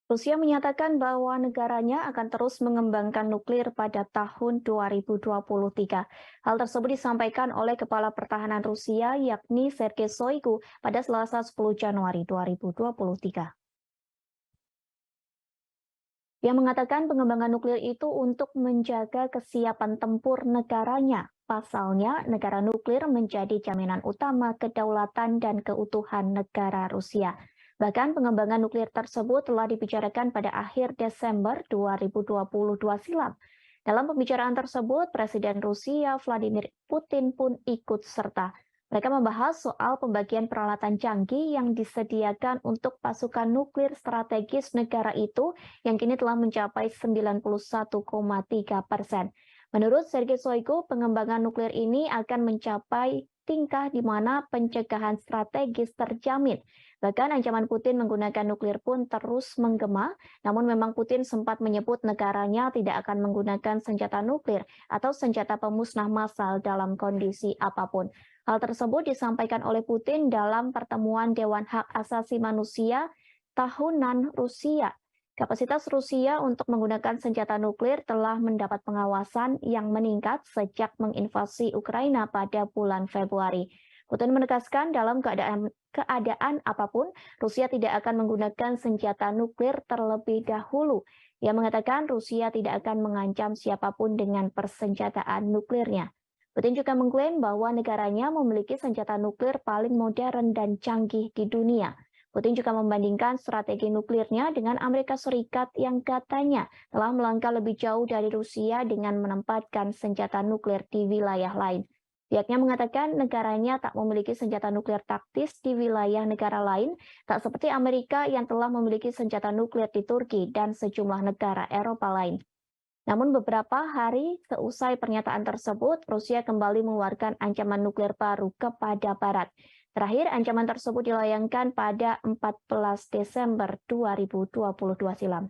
Rusia menyatakan bahwa negaranya akan terus mengembangkan nuklir pada tahun 2023. Hal tersebut disampaikan oleh Kepala Pertahanan Rusia yakni Sergei Shoigu pada Selasa 10 Januari 2023. Dia mengatakan pengembangan nuklir itu untuk menjaga kesiapan tempur negaranya. Pasalnya, negara nuklir menjadi jaminan utama kedaulatan dan keutuhan negara Rusia. Bahkan pengembangan nuklir tersebut telah dibicarakan pada akhir Desember 2022 silam. Dalam pembicaraan tersebut, Presiden Rusia Vladimir Putin pun ikut serta. Mereka membahas soal pembagian peralatan canggih yang disediakan untuk pasukan nuklir strategis negara itu yang kini telah mencapai 91,3%. Menurut Sergei Shoigu, pengembangan nuklir ini akan mencapai tingkah di mana pencegahan strategis terjamin. Bahkan ancaman Putin menggunakan nuklir pun terus menggema, namun memang Putin sempat menyebut negaranya tidak akan menggunakan senjata nuklir atau senjata pemusnah massal dalam kondisi apapun. Hal tersebut disampaikan oleh Putin dalam pertemuan Dewan Hak Asasi Manusia tahunan Rusia. Kapasitas Rusia untuk menggunakan senjata nuklir telah mendapat pengawasan yang meningkat sejak menginvasi Ukraina pada bulan Februari. Putin menegaskan dalam keadaan apapun, Rusia tidak akan menggunakan senjata nuklir terlebih dahulu. Ia mengatakan Rusia tidak akan mengancam siapapun dengan persenjataan nuklirnya. Putin juga mengklaim bahwa negaranya memiliki senjata nuklir paling modern dan canggih di dunia. Putin juga membandingkan strategi nuklirnya dengan Amerika Serikat yang katanya telah melangkah lebih jauh dari Rusia dengan menempatkan senjata nuklir di wilayah lain. Pihaknya mengatakan negaranya tak memiliki senjata nuklir taktis di wilayah negara lain, tak seperti Amerika yang telah memiliki senjata nuklir di Turki dan sejumlah negara Eropa lain. Namun beberapa hari seusai pernyataan tersebut, Rusia kembali mengeluarkan ancaman nuklir baru kepada Barat. Terakhir, ancaman tersebut dilayangkan pada 14 Desember 2022 silam.